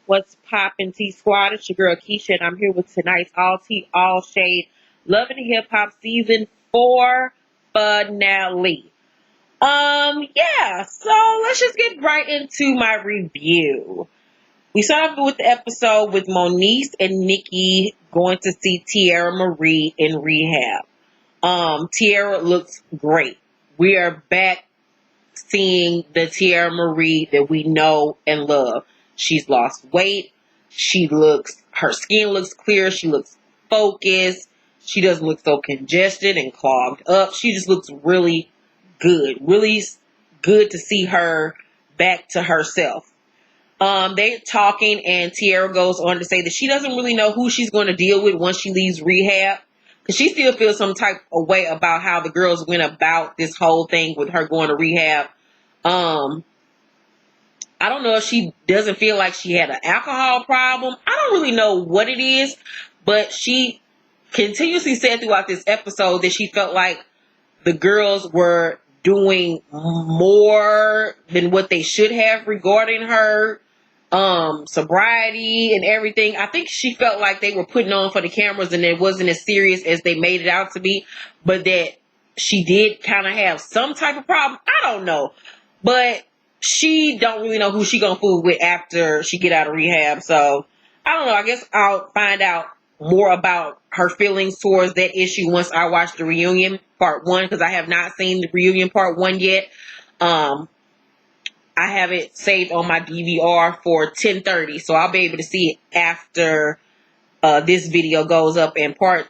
What's poppin' T Squad? It's your girl Keisha, and I'm here with tonight's All Tea, All Shade Love and Hip Hop Season 4 finale. So let's just get right into my review. We started with the episode with Moniece and Nikki going to see Tierra Marie in rehab. Tierra looks great. We are back seeing the Tierra Marie that we know and love. She's lost weight. Her skin looks clear. She looks focused. She doesn't look so congested and clogged up. She just looks really good. Really good to see her back to herself. They're talking, and Tierra goes on to say that she doesn't really know who she's going to deal with once she leaves rehab, because she still feels some type of way about how the girls went about this whole thing with her going to rehab. I don't know if she doesn't feel like she had an alcohol problem. I don't really know what it is, but she continuously said throughout this episode that she felt like the girls were doing more than what they should have regarding her sobriety and everything. I think she felt like they were putting on for the cameras and it wasn't as serious as they made it out to be, but that she did kind of have some type of problem. I don't know, but she don't really know who she gonna fool with after she get out of rehab. So I don't know. I guess I'll find out more about her feelings towards that issue once I watch the reunion part 1, because I have not seen the reunion part 1 yet. I have it saved on my DVR for 10:30, so I'll be able to see it after this video goes up. And part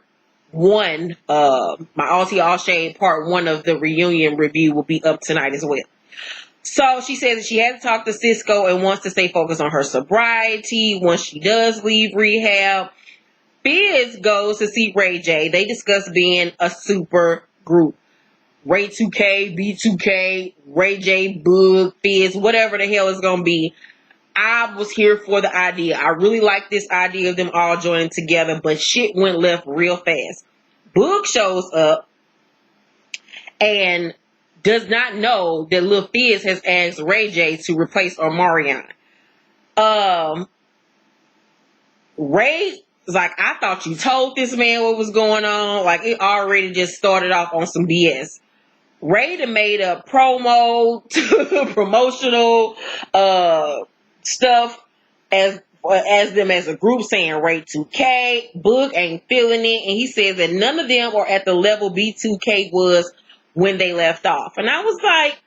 1, my All Tea All Shade part 1 of the reunion review will be up tonight as well. So she says that she hasn't talked to Cisco and wants to stay focused on her sobriety once she does leave rehab. Fizz goes to see Ray J. They discuss being a super group. Ray 2K, B2K, Ray J, Boog, Fizz, whatever the hell it's going to be. I was here for the idea. I really like this idea of them all joining together, but shit went left real fast. Boog shows up and does not know that Lil Fizz has asked Ray J to replace Omarion. Ray was like, I thought you told this man what was going on. Like, it already just started off on some BS. Ray done made a promotional stuff as them as a group saying Ray 2K. Boog ain't feeling it, and he says that none of them are at the level B2K was when they left off. And I was like,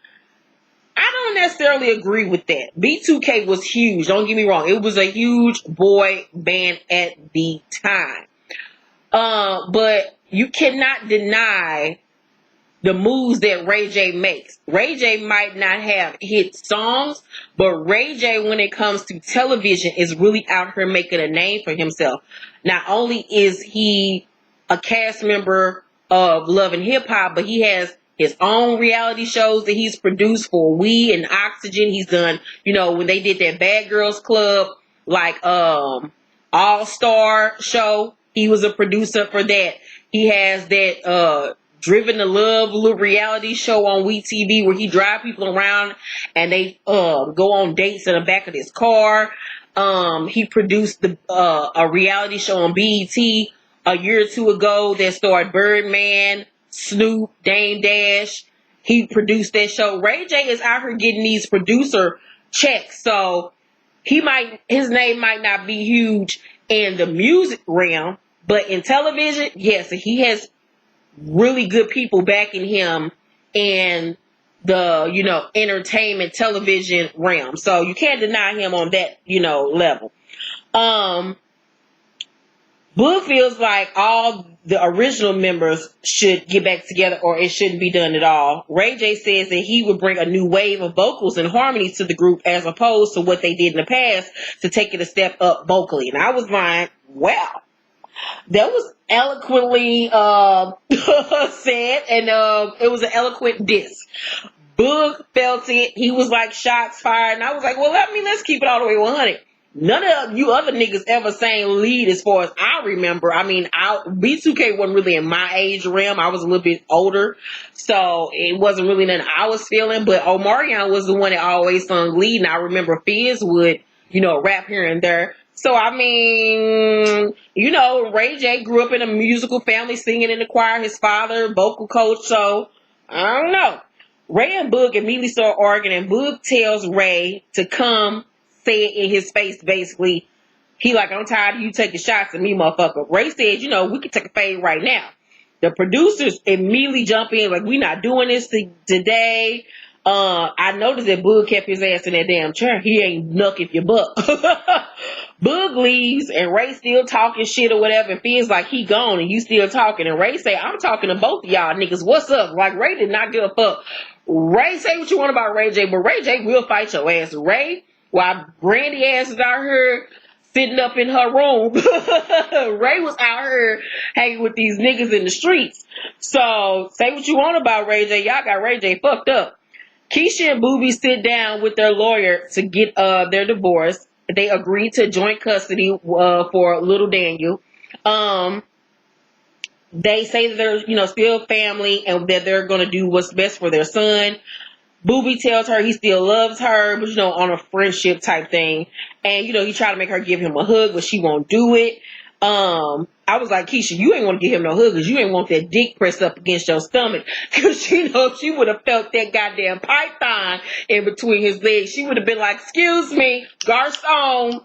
I don't necessarily agree with that. B2K was huge. Don't get me wrong. It was a huge boy band at the time. But you cannot deny the moves that Ray J makes. Ray J might not have hit songs, but Ray J, when it comes to television, is really out here making a name for himself. Not only is he a cast member of Love and Hip Hop, but he has his own reality shows that he's produced for We and Oxygen. He's done, when they did that Bad Girls Club, like All Star show, he was a producer for that. He has that Driven to Love little reality show on WeTV where he drive people around and they go on dates in the back of his car. He produced a reality show on BET a year or two ago that starred Birdman, Snoop, Dame Dash. He produced that show. Ray J is out here getting these producer checks, so his name might not be huge in the music realm, but in television, yes, he has really good people backing him in the entertainment television realm. So you can't deny him on that level. Boog feels like all the original members should get back together, or it shouldn't be done at all. Ray J says that he would bring a new wave of vocals and harmony to the group as opposed to what they did in the past to take it a step up vocally. And I was like, wow, that was eloquently said, and it was an eloquent diss. Boog felt it. He was like, shots fired. And I was like, well, let's keep it all the way 100. None of you other niggas ever sang lead as far as I remember. I mean, B2K wasn't really in my age realm. I was a little bit older, so it wasn't really nothing I was feeling. But Omarion was the one that always sung lead, and I remember Fizz would rap here and there. So I mean, Ray J grew up in a musical family, singing in the choir. His father, vocal coach. So I don't know. Ray and Boog immediately start arguing, and Boog tells Ray to come say it in his face. Basically, he like, I'm tired of you taking shots at me, motherfucker. Ray said, we can take a fade right now. The producers immediately jump in like, we not doing this today. I noticed that Boog kept his ass in that damn chair. He ain't knucking your butt. Boog leaves and Ray still talking shit or whatever and feels like he gone and you still talking. And Ray say, I'm talking to both of y'all niggas. What's up? Like, Ray did not give a fuck. Ray, say what you want about Ray J, but Ray J will fight your ass. Ray, while Brandy ass is out here sitting up in her room, Ray was out here hanging with these niggas in the streets. So, say what you want about Ray J. Y'all got Ray J fucked up. Keisha and Boobie sit down with their lawyer to get their divorce. They agreed to joint custody for little Daniel. They say that they're still family and that they're going to do what's best for their son. Boobie tells her he still loves her, but on a friendship type thing. And he tried to make her give him a hug, but she won't do it. I was like, Keisha, you ain't want to give him no hug because you ain't want that dick pressed up against your stomach. Because she would have felt that goddamn python in between his legs. She would have been like, excuse me, Garcon,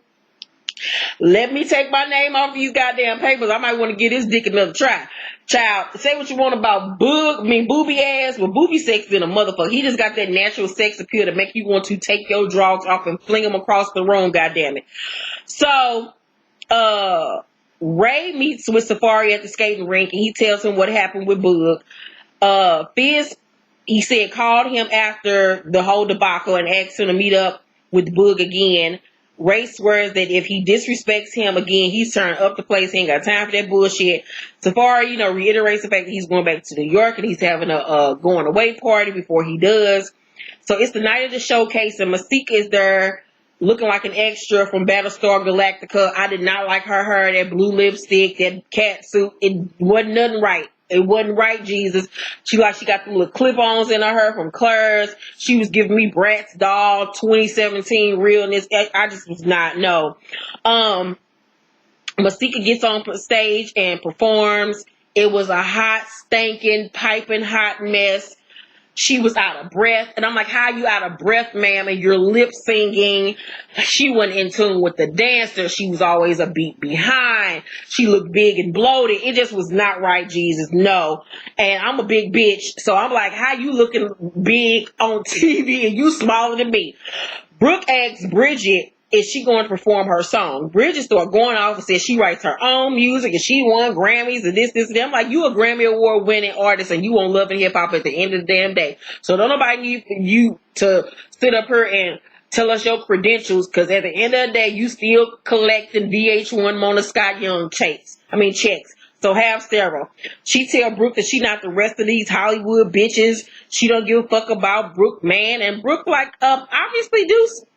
let me take my name off of you goddamn papers. I might want to give this dick another try. Child, say what you want about Boobie ass, but Boobie sex than a motherfucker. He just got that natural sex appeal to make you want to take your drawers off and fling them across the room, goddamn it. So, Ray meets with Safari at the skating rink and he tells him what happened with Boog. Fizz, he said, called him after the whole debacle and asked him to meet up with Boog again. Ray swears that if he disrespects him again, he's turning up the place. He ain't got time for that bullshit. Safari, reiterates the fact that he's going back to New York and he's having a going away party before he does. So it's the night of the showcase and Mystique is there looking like an extra from Battlestar Galactica. I did not like her hair, that blue lipstick, that cat suit. It wasn't nothing right. It wasn't right, Jesus. She got the little clip-ons in her hair from Claire's. She was giving me Bratz doll 2017 realness. I just was not, no. Masika gets on stage and performs. It was a hot, stinking, piping hot mess. She was out of breath. And I'm like, how are you out of breath, ma'am? And you're lip singing. She wasn't in tune with the dancer. She was always a beat behind. She looked big and bloated. It just was not right, Jesus. No. And I'm a big bitch. So I'm like, how you looking big on TV and you smaller than me? Brooke asks Bridget, is she going to perform her song? Bridget started going off and said she writes her own music and she won Grammys and this, and that. I'm like, you a Grammy Award winning artist and you want Love and Hip Hop at the end of the damn day. So don't nobody need you to sit up here and tell us your credentials, because at the end of the day, you still collecting VH1 Mona Scott Young checks. So have several. She tell Brooke that she not the rest of these Hollywood bitches. She don't give a fuck about Brooke, man. And Brooke like, obviously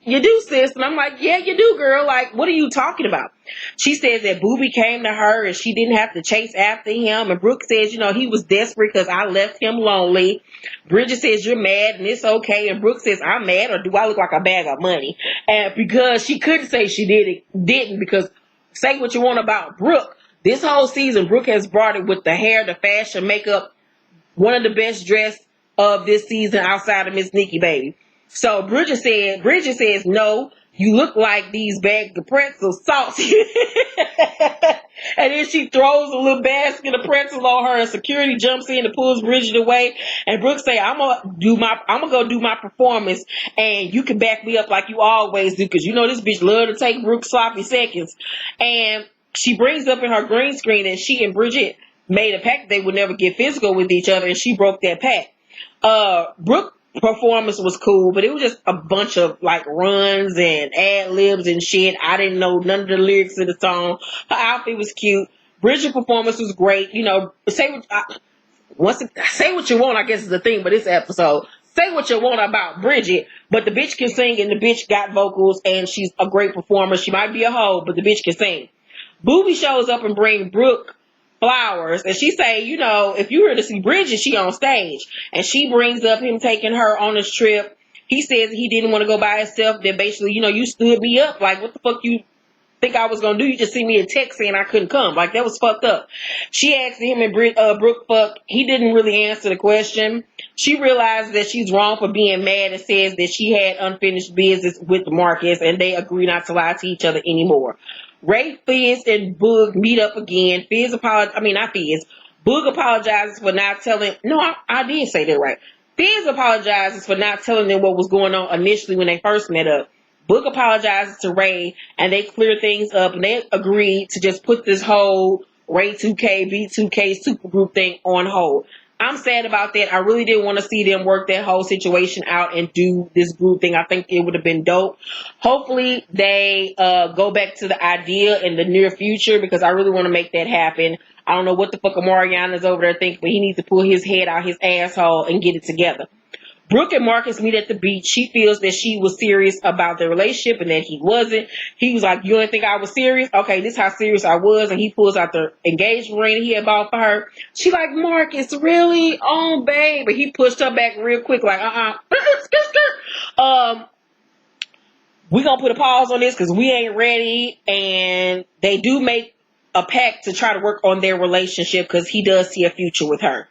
you do, sis. And I'm like, yeah, you do, girl. Like, what are you talking about? She says that Boobie came to her and she didn't have to chase after him. And Brooke says, he was desperate because I left him lonely. Bridget says, you're mad and it's okay. And Brooke says, I'm mad, or do I look like a bag of money? And because she couldn't say she didn't, because say what you want about Brooke. This whole season, Brooke has brought it with the hair, the fashion, makeup. One of the best dressed of this season outside of Miss Nikki, baby. So Bridget says, no, you look like these bags of pretzels, salty. And then she throws a little basket of pretzels on her and security jumps in and pulls Bridget away. And Brooke say, I'm gonna go do my performance and you can back me up like you always do, because this bitch love to take Brooke sloppy seconds. And she brings up in her green screen that she and Bridget made a pact they would never get physical with each other, and she broke that pact. Brooke performance was cool, but it was just a bunch of like runs and ad libs and shit. I didn't know none of the lyrics of the song. Her outfit was cute. Bridget's performance was great. Say what you want, I guess is the thing for this episode. Say what you want about Bridget, but the bitch can sing and the bitch got vocals and she's a great performer. She might be a hoe, but the bitch can sing. Boobie shows up and bring Brooke flowers, and she say, if you were to see Bridget, she on stage, and she brings up him taking her on this trip, He says he didn't want to go by himself. That basically, you stood me up. Like, what the fuck you think I was gonna do? You just sent me a text saying I couldn't come. Like, that was fucked up. She asked him and Brooke fuck. He didn't really answer the question. She realized that she's wrong for being mad and says that she had unfinished business with Marcus and they agree not to lie to each other anymore. Ray, Fizz, and Boog meet up again. Not Fizz. Boog apologizes for not telling. No, I did say that right. Fizz apologizes for not telling them what was going on initially when they first met up. Book apologizes to Ray and they clear things up and they agreed to just put this whole Ray 2K, B2K supergroup thing on hold. I'm sad about that. I really didn't want to see them work that whole situation out and do this group thing. I think it would have been dope. Hopefully they go back to the idea in the near future because I really want to make that happen. I don't know what the fuck Amariana's over there thinking, but he needs to pull his head out his asshole and get it together. Brooke and Marcus meet at the beach. She feels that she was serious about their relationship and that he wasn't. He was like, you don't think I was serious? Okay, this is how serious I was. And he pulls out the engagement ring he had bought for her. She like, Marcus, really? Oh, babe. But he pushed her back real quick like, we gonna put a pause on this because we ain't ready. And they do make a pact to try to work on their relationship because he does see a future with her.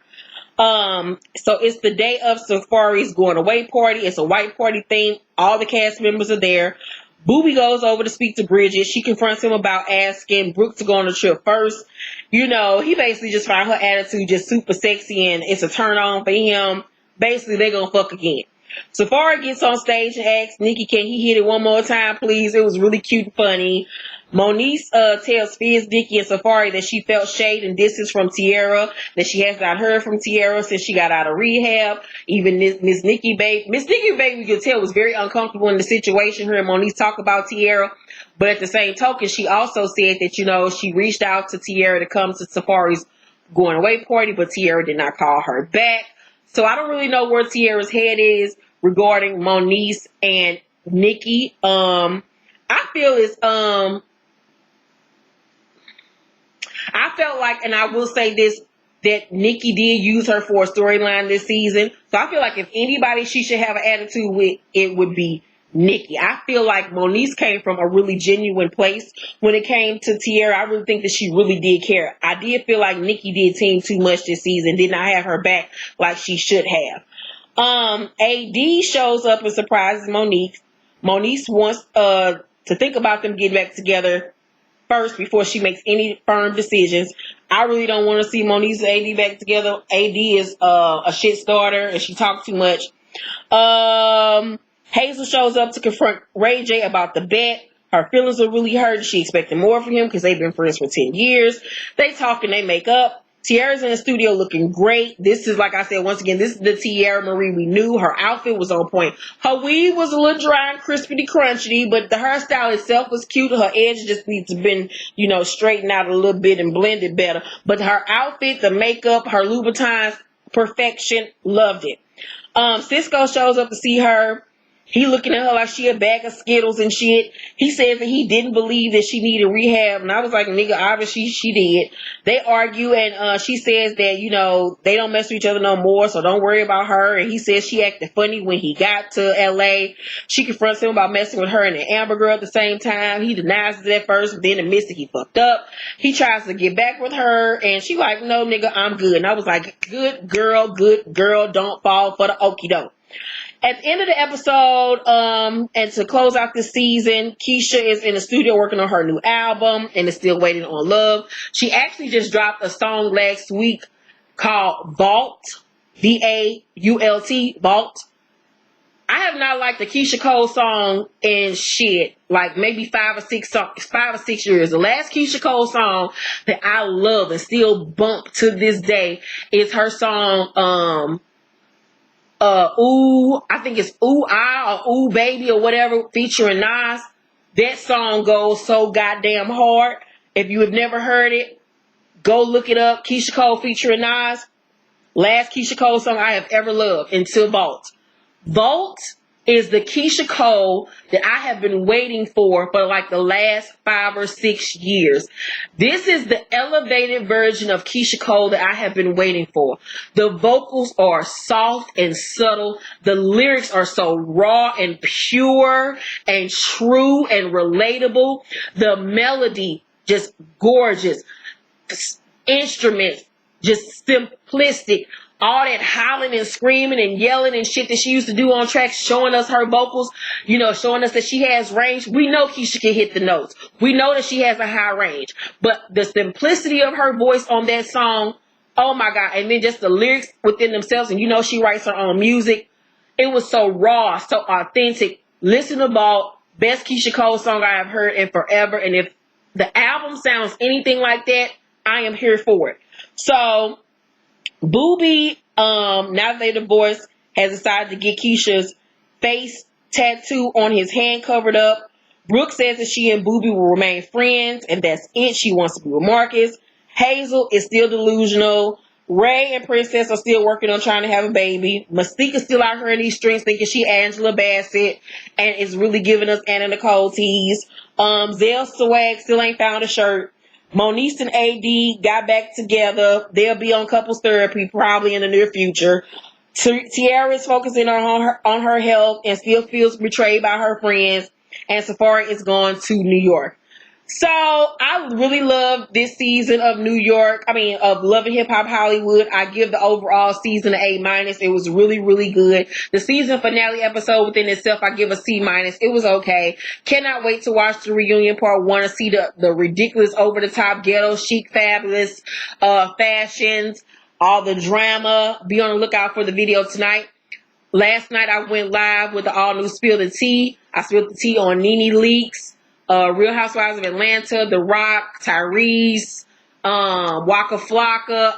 So it's the day of Safari's going away party. It's a white party theme. All the cast members are there. Booby goes over to speak to Bridget. She confronts him about asking Brooke to go on the trip first. He basically just found her attitude just super sexy and it's a turn on for him. Basically, they're gonna fuck again. Safari gets on stage and asks Nikki, can he hit it one more time, please? It was really cute and funny. Moniece tells Fizz, Nikki, and Safari that she felt shade and distance from Tierra, that she has not heard from Tierra since she got out of rehab. Even Miss Nikki Baby, we could tell, was very uncomfortable in the situation. Her and Moniece talk about Tierra, but at the same token, she also said that, she reached out to Tierra to come to Safari's going away party, but Tierra did not call her back. So I don't really know where Tierra's head is regarding Moniece and Nikki. I felt like, and I will say this, that Nikki did use her for a storyline this season. So I feel like if anybody she should have an attitude with, it would be Nikki. I feel like Moniece came from a really genuine place when it came to Tierra. I really think that she really did care. I did feel like Nikki did team too much this season, did not have her back like she should have. AD shows up and surprises Monique. Moniece wants to think about them getting back together first before she makes any firm decisions. I really don't want to see Moniece and AD back together. AD is a shit starter and she talks too much. Hazel shows up to confront Ray J about the bet. Her feelings are really hurt. She expected more from him because they've been friends for 10 years. They talk and they make up. Tierra's in the studio looking great. This is, like I said, once again, this is the Tierra Marie we knew. Her outfit was on point. Her weave was a little dry and crispity crunchy, but the hairstyle itself was cute. Her edge just needs to been, straightened out a little bit and blended better. But her outfit, the makeup, her Louboutins, perfection. Loved it. Cisco shows up to see her. He looking at her like she a bag of Skittles and shit. He says that he didn't believe that she needed rehab. And I was like, nigga, obviously she did. They argue and she says that, they don't mess with each other no more, so don't worry about her. And he says she acted funny when he got to LA. She confronts him about messing with her and the Amber girl at the same time. He denies it at first, but then admits that he fucked up. He tries to get back with her and she like, no, nigga, I'm good. And I was like, good girl, don't fall for the okie doke. At the end of the episode, and to close out this season, Keisha is in the studio working on her new album and is still waiting on love. She actually just dropped a song last week called Vault, V-A-U-L-T, Vault. I have not liked the Keisha Cole song in shit, like maybe 5 or 6 years. The last Keisha Cole song that I love and still bump to this day is her song, Ooh, I think it's Ooh I or Ooh Baby or whatever, featuring Nas. That song goes so goddamn hard. If you have never heard it, go look it up. Keisha Cole featuring Nas. Last Keisha Cole song I have ever loved until Vault. Vault is the Keisha Cole that I have been waiting for like the last 5 or 6 years. This is the elevated version of Keisha Cole that I have been waiting for. The vocals are soft and subtle. The lyrics are so raw and pure and true and relatable. The melody, just gorgeous. Instruments, just simplistic. All that hollering and screaming and yelling and shit that she used to do on tracks, showing us her vocals, showing us that she has range. We know Keisha can hit the notes. We know that she has a high range. But the simplicity of her voice on that song, oh my God. And then just the lyrics within themselves, and she writes her own music. It was so raw, so authentic. Listenable, best Keisha Cole song I have heard in forever. And if the album sounds anything like that, I am here for it. So, Boobie, now that they divorced, has decided to get Keisha's face tattoo on his hand covered up. Brooke says that she and Boobie will remain friends, and that's it. She wants to be with Marcus. Hazel is still delusional. Ray and Princess are still working on trying to have a baby. Mystique is still out here in these streets thinking she Angela Bassett and is really giving us Anna Nicole tease. Zell Swag still ain't found a shirt. Moniece and AD got back together. They'll be on couples therapy probably in the near future. Tiara is focusing on her health and still feels betrayed by her friends. And Safari is going to New York. So I really love this season of of Love and Hip Hop Hollywood. I give the overall season an A-. It was really, really good. The season finale episode within itself, I give a C-. It was okay. Cannot wait to watch the reunion part 1 to see the ridiculous, over-the-top, ghetto, chic, fabulous fashions, all the drama. Be on the lookout for the video tonight. Last night I went live with the all-new Spill the Tea. I spilled the tea on Nene Leakes. Real Housewives of Atlanta, The Rock, Tyrese, Waka Flocka,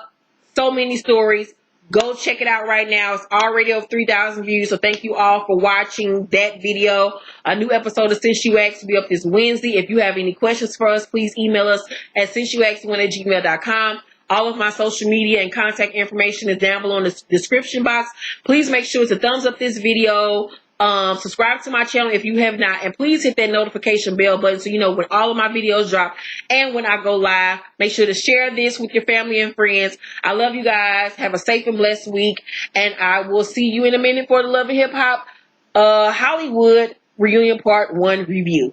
so many stories. Go check it out right now. It's already over 3,000 views, so thank you all for watching that video. A new episode of Since You Asked will be up this Wednesday. If you have any questions for us, please email us at since-you-asked1@gmail.com. All of my social media and contact information is down below in the description box. Please make sure to thumbs up this video. Subscribe to my channel if you have not, and please hit that notification bell button so you know when all of my videos drop and when I go live. Make sure to share this with your family and friends. I love you guys. Have a safe and blessed week, and I will see you in a minute for the Love and Hip Hop Hollywood Reunion Part 1 review.